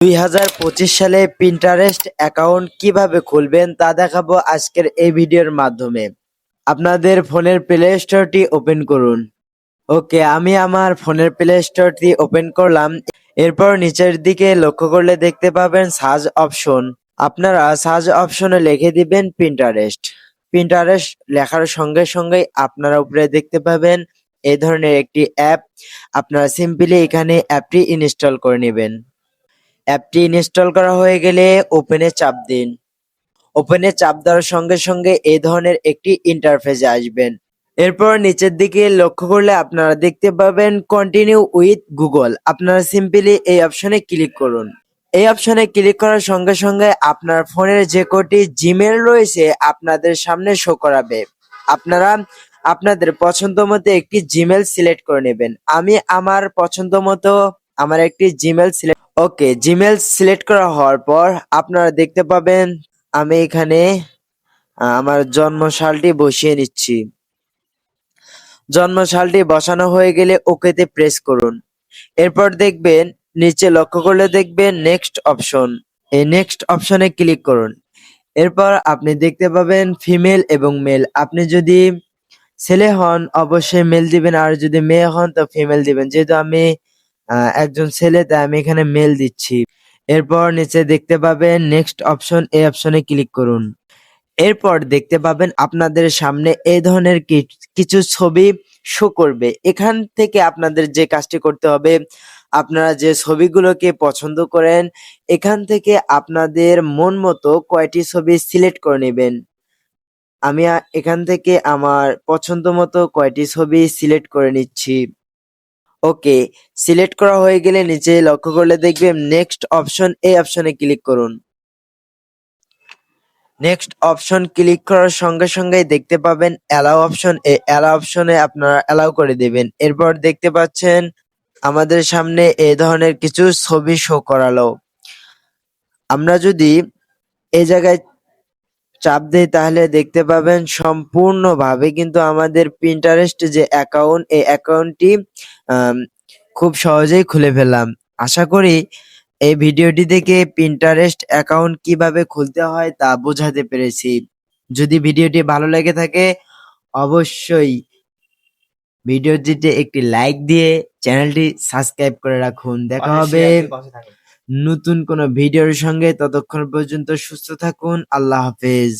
2025 সালে Pinterest account কিভাবে খুলবেন তা দেখাবো আজকের এই ভিডিওর মাধ্যমে। আপনাদের ফোনের প্লে স্টোরটি ওপেন করুন। ওকে, আমি আমার ফোনের প্লে স্টোরটি ওপেন করলাম। এরপর নিচের দিকে লক্ষ্য করলে দেখতে পাবেন সার্চ অপশন। আপনারা সার্চ অপশনে লিখে দিবেন পিন্টারেস্ট। পিন্টারেস্ট লেখার সঙ্গে সঙ্গেই আপনারা উপরে দেখতে পাবেন এই ধরনের একটি অ্যাপ। আপনারা সিম্পলি এখানে অ্যাপটি ইনস্টল করে নেবেন। অ্যাপটি ইনস্টল করা হয়ে গেলে ওপেনে চাপ দিন। ওপেনে চাপ দেওয়ার সঙ্গে সঙ্গে এই ধরনের একটি ইন্টারফেসে আসবেন। এরপর নিচের দিকে লক্ষ্য করলে আপনারা দেখতে পাবেন কন্টিনিউ উইথ গুগল। আপনারা সিম্পলি এই অপশনে ক্লিক করুন। এই অপশনে ক্লিক করার সঙ্গে সঙ্গে আপনার ফোনের যে কটি জিমেল রয়েছে আপনাদের সামনে শো করাবে। আপনারা আপনাদের পছন্দ মতো একটি জিমেল সিলেক্ট করে নেবেন। আমি আমার পছন্দ মতো আমার একটি জিমেল সিলেক্ট। ওকে, জিমেল সিলেক্ট করা হওয়ার পর আপনারা দেখতে পাবেন আমি এখানে আমার জন্ম সালটি বসিয়ে নিচ্ছি। জন্ম সালটি বসানো হয়ে গেলে ওকেতে প্রেস করুন। এরপর দেখবেন নিচে লক্ষ্য করলে দেখবেন নেক্সট অপশন। এই নেক্সট অপশনে ক্লিক করুন। এরপর আপনি দেখতে পাবেন ফিমেল এবং মেল। আপনি যদি ছেলে হন অবশ্যই মেল দিবেন, আর যদি মেয়ে হন তো ফিমেল দিবেন। যেহেতু আমি একজন ছেলে তাই আমি এখানে মেল দিচ্ছি। এরপর নিচে দেখতে পাবেন নেক্সট অপশন, এই অপশনে ক্লিক করুন। এরপর দেখতে পাবেন আপনাদের সামনে এই ধরনের কিছু ছবি শো করবে। এখান থেকে আপনাদের যে কাজটি করতে হবে, আপনারা যে ছবিগুলোকে পছন্দ করেন এখান থেকে আপনাদের মন মতো কয়টি ছবি সিলেক্ট করে নেবেন। আমি এখান থেকে আমার পছন্দ মতো কয়টি ছবি সিলেক্ট করে নিচ্ছি। ওকে, সিলেক্ট করা হয়ে গেলে নিচে লক্ষ্য করলে দেখবেন নেক্সট অপশন, এই অপশনে ক্লিক করুন। নেক্সট অপশন ক্লিক করার সঙ্গে সঙ্গেই দেখতে পাবেন অ্যালাউ অপশন। এই অ্যালাউ অপশনে আপনারা অ্যালাউ করে দেবেন। এরপর দেখতে পাচ্ছেন আমাদের সামনে এই ধরনের কিছু ছবি শো করালো। আমরা যদি এই জায়গায় চাপ দেই তাহলে দেখতে পাবেন সম্পূর্ণভাবে কিন্তু আমাদের পিন্টারেস্ট যে অ্যাকাউন্ট, এই অ্যাকাউন্টটি খুব সহজেই খুলে ফেললাম। আশা করি এই ভিডিওটি থেকে পিন্টারেস্ট অ্যাকাউন্ট কিভাবে খুলতে হয় তা বোঝাতে পেরেছি। যদি ভিডিওটি ভালো লেগে থাকে অবশ্যই ভিডিওটিতে একটি লাইক দিয়ে চ্যানেলটি সাবস্ক্রাইব করে রাখুন। দেখা হবে নতুন কোনো ভিডিওর সঙ্গে। ততক্ষণ পর্যন্ত সুস্থ থাকুন। আল্লাহ হাফেজ।